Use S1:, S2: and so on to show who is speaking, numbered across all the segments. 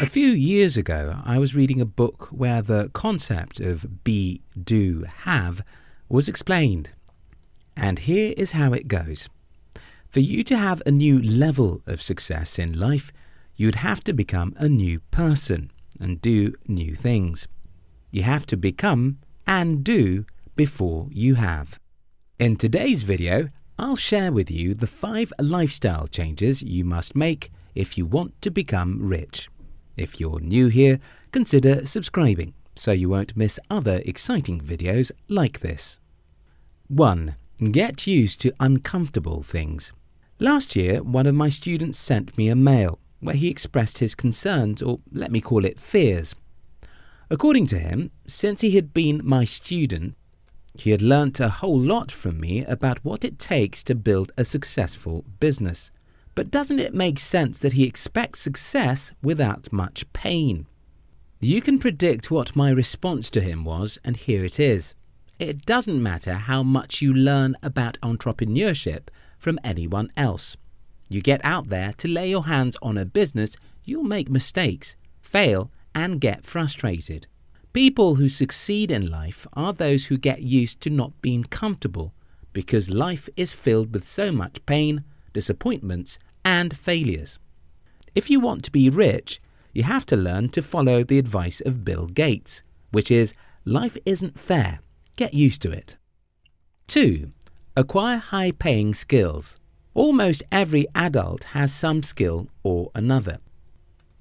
S1: A few years ago, I was reading a book where the concept of be, do, have was explained. And here is how it goes. For you to have a new level of success in life, you'd have to become a new person and do new things. You have to become and do before you have. In today's video, I'll share with you the 5 lifestyle changes you must make if you want to become rich. If you're new here, consider subscribing so you won't miss other exciting videos like this. 1. Get used to uncomfortable things. Last year, one of my students sent me a mail where he expressed his concerns, or let me call it fears. According to him, since he had been my student, he had learnt a whole lot from me about what it takes to build a successful business. But doesn't it make sense that he expects success without much pain? You can predict what my response to him was, and here it is. It doesn't matter how much you learn about entrepreneurship from anyone else. You get out there to lay your hands on a business, you'll make mistakes, fail, and get frustrated. People who succeed in life are those who get used to not being comfortable, because life is filled with so much pain, disappointments, and failures. If you want to be rich, you have to learn to follow the advice of Bill Gates, which is, life isn't fair. Get used to it. 2. Acquire high-paying skills. Almost every adult has some skill or another.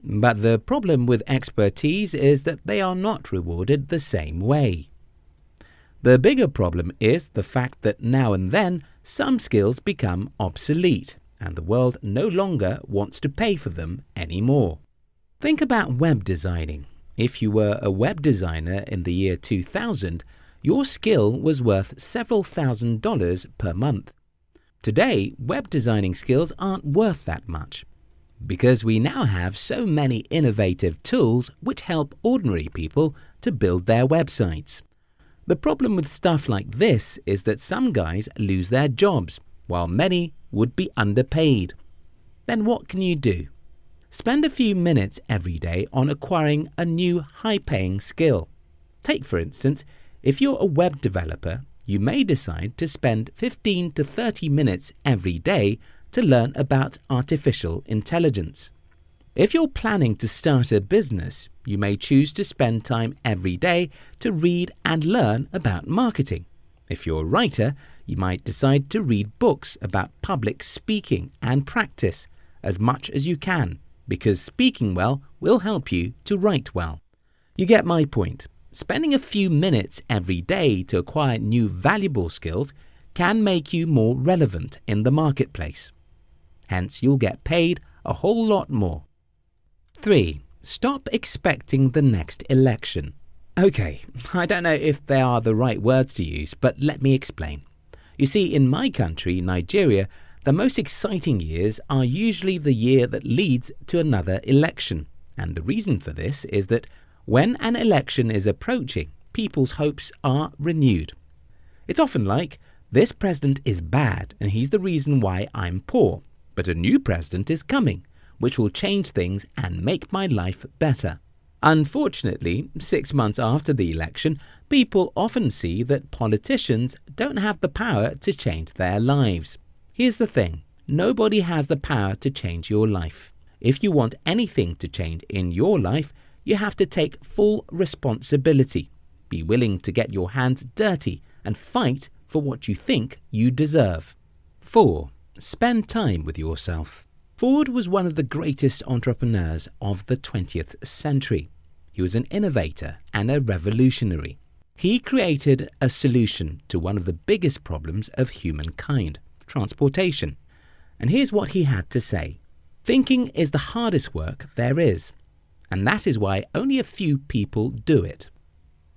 S1: But the problem with expertise is that they are not rewarded the same way. The bigger problem is the fact that now and then some skills become obsolete and the world no longer wants to pay for them anymore. Think about web designing. If you were a web designer in the year 2000, your skill was worth several $1,000s per month. Today, web designing skills aren't worth that much, because we now have so many innovative tools which help ordinary people to build their websites. The problem with stuff like this is that some guys lose their jobs, while many would be underpaid. Then what can you do? Spend a few minutes every day on acquiring a new high-paying skill. Take, for instance, if you're a web developer, you may decide to spend 15 to 30 minutes every day to learn about artificial intelligence. If you're planning to start a business, you may choose to spend time every day to read and learn about marketing. If you're a writer, you might decide to read books about public speaking and practice as much as you can, because speaking well will help you to write well. You get my point. Spending a few minutes every day to acquire new valuable skills can make you more relevant in the marketplace. Hence, you'll get paid a whole lot more. 3. Stop expecting the next election. Okay, I don't know if they are the right words to use, but let me explain. You see, in my country, Nigeria, the most exciting years are usually the year that leads to another election. And the reason for this is that when an election is approaching, people's hopes are renewed. It's often like, this president is bad and he's the reason why I'm poor. But a new president is coming, which will change things and make my life better. Unfortunately, 6 months after the election, people often see that politicians don't have the power to change their lives. Here's the thing, nobody has the power to change your life. If you want anything to change in your life, you have to take full responsibility. Be willing to get your hands dirty and fight for what you think you deserve. 4. Spend time with yourself. Ford was one of the greatest entrepreneurs of the 20th century. He was an innovator and a revolutionary. He created a solution to one of the biggest problems of humankind, transportation. And here's what he had to say. Thinking is the hardest work there is, and that is why only a few people do it.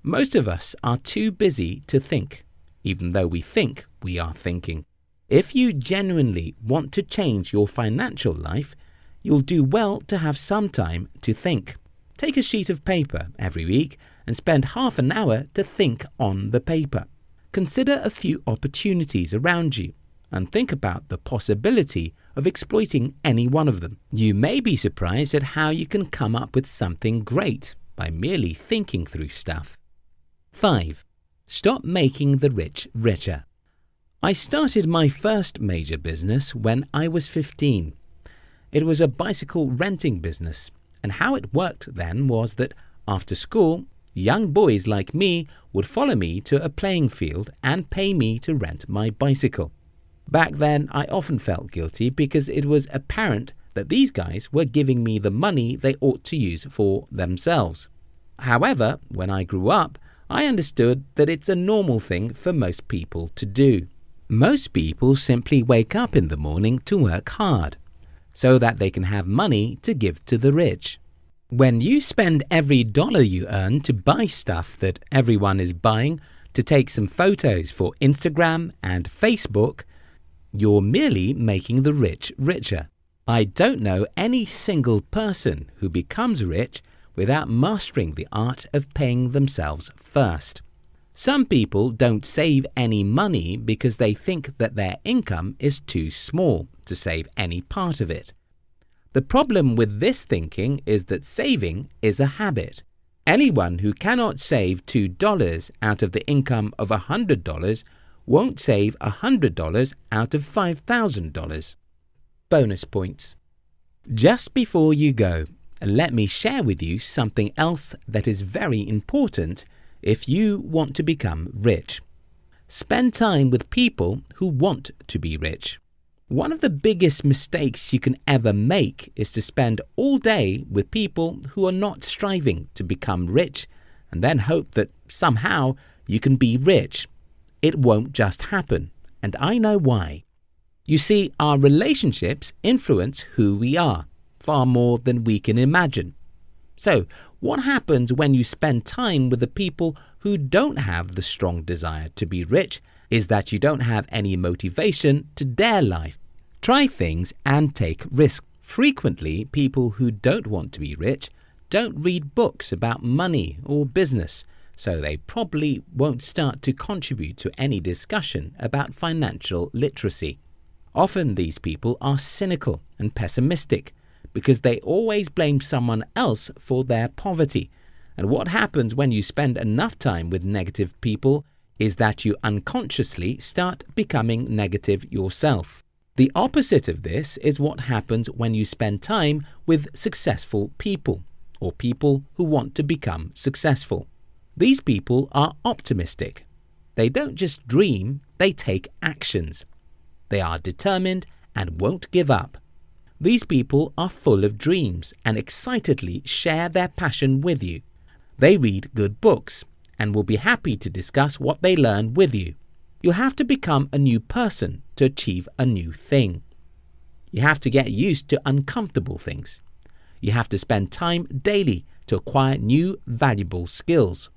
S1: Most of us are too busy to think, even though we think we are thinking. If you genuinely want to change your financial life, you'll do well to have some time to think. Take a sheet of paper every week and spend half an hour to think on the paper. Consider a few opportunities around you and think about the possibility of exploiting any one of them. You may be surprised at how you can come up with something great by merely thinking through stuff. 5. Stop making the rich richer. I started my first major business when I was 15. It was a bicycle renting business, and how it worked then was that after school, young boys like me would follow me to a playing field and pay me to rent my bicycle. Back then, I often felt guilty because it was apparent that these guys were giving me the money they ought to use for themselves. However, when I grew up, I understood that it's a normal thing for most people to do. Most people simply wake up in the morning to work hard, so that they can have money to give to the rich. When you spend every dollar you earn to buy stuff that everyone is buying, to take some photos for Instagram and Facebook, you're merely making the rich richer. I don't know any single person who becomes rich without mastering the art of paying themselves first. Some people don't save any money because they think that their income is too small to save any part of it. The problem with this thinking is that saving is a habit. Anyone who cannot save $2 out of the income of $100 won't save $100 out of $5,000. Bonus points. Just before you go, let me share with you something else that is very important if you want to become rich. Spend time with people who want to be rich. One of the biggest mistakes you can ever make is to spend all day with people who are not striving to become rich and then hope that somehow you can be rich. It won't just happen, and I know why. You see, our relationships influence who we are far more than we can imagine. So, what happens when you spend time with the people who don't have the strong desire to be rich is that you don't have any motivation to dare life, try things and take risks. Frequently, people who don't want to be rich don't read books about money or business, so they probably won't start to contribute to any discussion about financial literacy. Often these people are cynical and pessimistic because they always blame someone else for their poverty. And what happens when you spend enough time with negative people is that you unconsciously start becoming negative yourself. The opposite of this is what happens when you spend time with successful people or people who want to become successful. These people are optimistic. They don't just dream, they take actions. They are determined and won't give up. These people are full of dreams and excitedly share their passion with you. They read good books and will be happy to discuss what they learn with you. You'll have to become a new person to achieve a new thing. You have to get used to uncomfortable things. You have to spend time daily to acquire new valuable skills.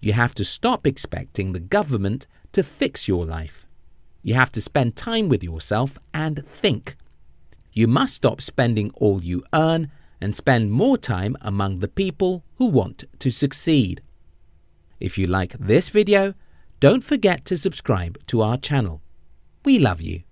S1: You have to stop expecting the government to fix your life. You have to spend time with yourself and think. You must stop spending all you earn and spend more time among the people who want to succeed. If you like this video, don't forget to subscribe to our channel. We love you.